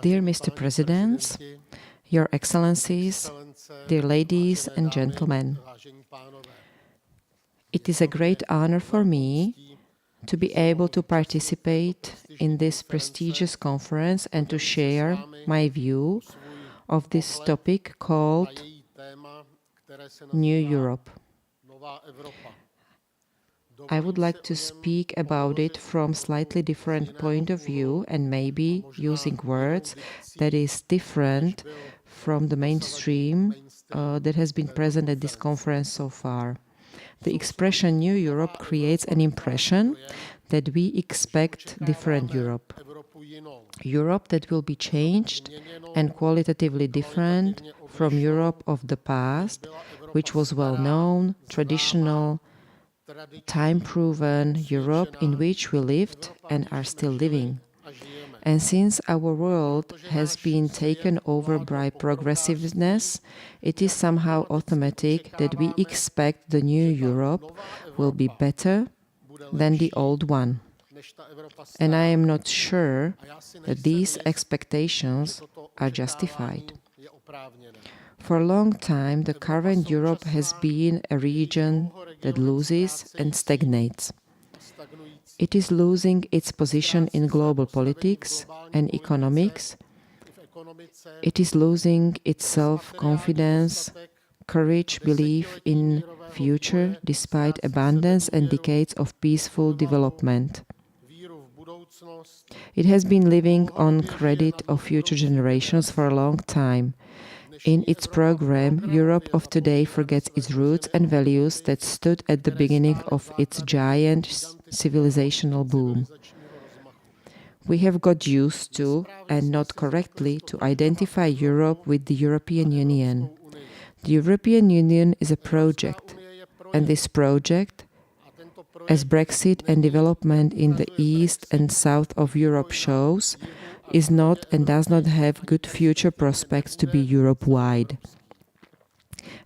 Dear Mr. Presidents, Your Excellencies, dear ladies and gentlemen, it is a great honor for me to be able to participate in this prestigious conference and to share my view of this topic called New Europe. I would like to speak about it from slightly different point of view and maybe using words that is different from the mainstream that has been present at this conference so far. The expression New Europe creates an impression that we expect different Europe. Europe that will be changed and qualitatively different from Europe of the past, which was well-known, traditional, time-proven Europe in which we lived and are still living. And since our world has been taken over by progressiveness, it is somehow automatic that we expect the new Europe will be better than the old one. And I am not sure that these expectations are justified. For a long time, the current Europe has been a region that loses and stagnates. It is losing its position in global politics and economics. It is losing its self-confidence, courage, belief in future despite abundance and decades of peaceful development. It has been living on credit of future generations for a long time. In its program, Europe of today forgets its roots and values that stood at the beginning of its giant civilizational boom. We have got used to, and not correctly, to identify Europe with the European Union. The European Union is a project, and this project, as Brexit and development in the east and south of Europe shows, is not and does not have good future prospects to be Europe-wide.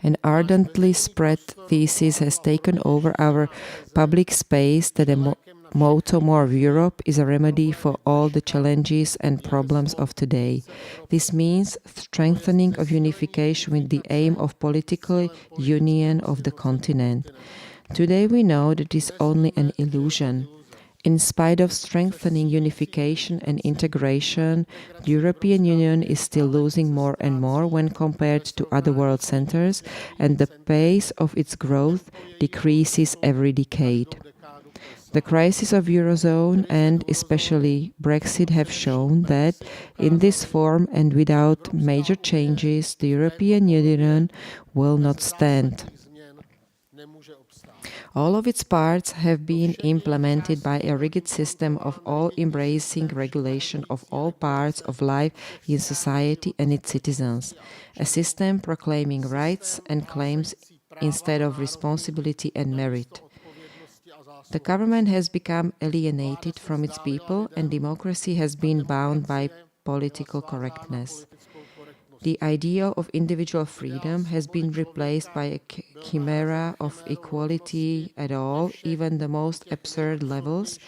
An ardently spread thesis has taken over our public space that a motto "More Europe" is a remedy for all the challenges and problems of today. This means strengthening of unification with the aim of political union of the continent. Today we know that it is only an illusion. In spite of strengthening unification and integration, the European Union is still losing more and more when compared to other world centers, and the pace of its growth decreases every decade. The crisis of Eurozone and especially Brexit have shown that in this form and without major changes, the European Union will not stand. All of its parts have been implemented by a rigid system of all-embracing regulation of all parts of life in society and its citizens, a system proclaiming rights and claims instead of responsibility and merit. The government has become alienated from its people and democracy has been bound by political correctness. The idea of individual freedom has been replaced by a chimera of equality at all, even the most absurd levels,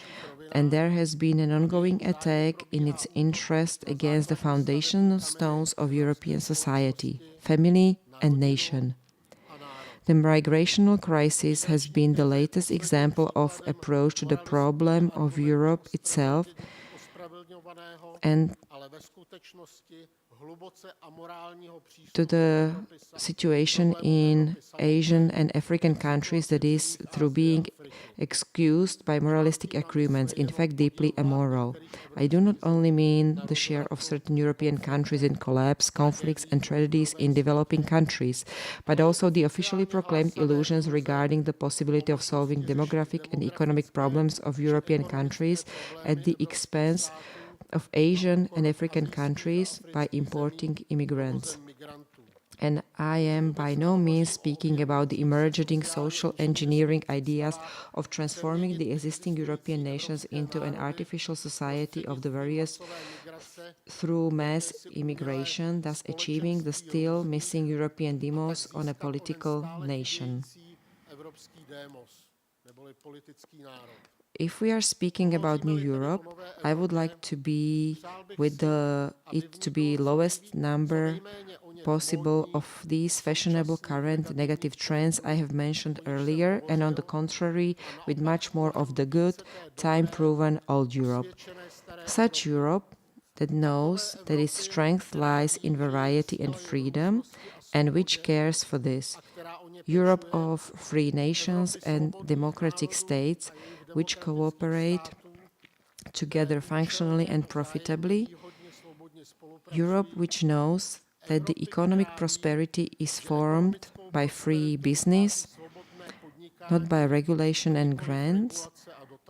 and there has been an ongoing attack in its interest against the foundational stones of European society, family and nation. The migrational crisis has been the latest example of approach to the problem of Europe itself and to the situation in Asian and African countries that is through being excused by moralistic agreements, in fact deeply immoral. I do not only mean the share of certain European countries in collapse, conflicts and tragedies in developing countries, but also the officially proclaimed illusions regarding the possibility of solving demographic and economic problems of European countries at the expense of Asian and African countries by importing immigrants. And I am by no means speaking about the emerging social engineering ideas of transforming the existing European nations into an artificial society of the various through mass immigration, thus achieving the still missing European demos on a political nation. if we are speaking about New Europe, I would like to be with it to be lowest number possible of these fashionable current negative trends I have mentioned earlier, and on the contrary, with much more of the good, time-proven old Europe. Such Europe that knows that its strength lies in variety and freedom, and which cares for this. Europe of free nations and democratic states which cooperate together functionally and profitably. Europe which knows that the economic prosperity is formed by free business, not by regulation and grants,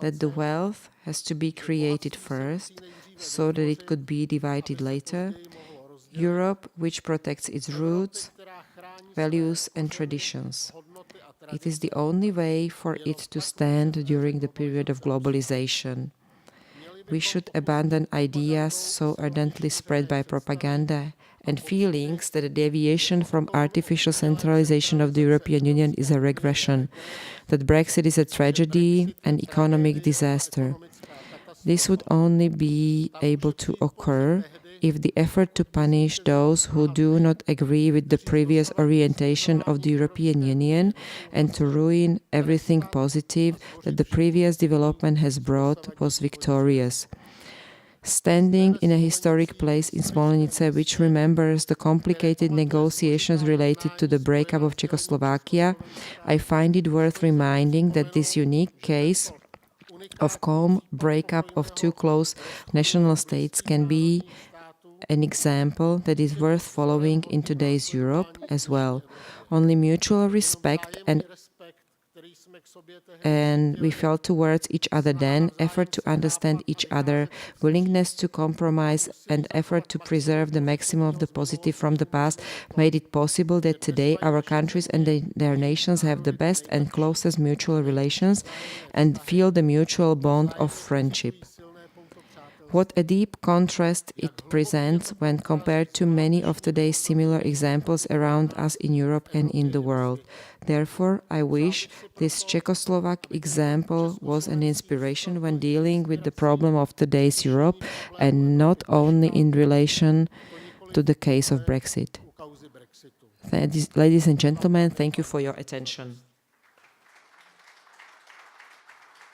that the wealth has to be created first so that it could be divided later. Europe which protects its roots, values and traditions. It is the only way for it to stand during the period of globalization. We should abandon ideas so ardently spread by propaganda and feelings that a deviation from artificial centralization of the European Union is a regression, that Brexit is a tragedy, an economic disaster. This would only be able to occur if the effort to punish those who do not agree with the previous orientation of the European Union and to ruin everything positive that the previous development has brought was victorious. Standing in a historic place in Smolenice, which remembers the complicated negotiations related to the breakup of Czechoslovakia, I find it worth reminding that this unique case of calm breakup of two close national states can be an example that is worth following in today's Europe as well. Only mutual respect and we felt towards each other then, effort to understand each other, willingness to compromise and effort to preserve the maximum of the positive from the past made it possible that today our countries and their nations have the best and closest mutual relations and feel the mutual bond of friendship. What a deep contrast it presents when compared to many of today's similar examples around us in Europe and in the world. Therefore, I wish this Czechoslovak example was an inspiration when dealing with the problem of today's Europe and not only in relation to the case of Brexit. Ladies and gentlemen, thank you for your attention.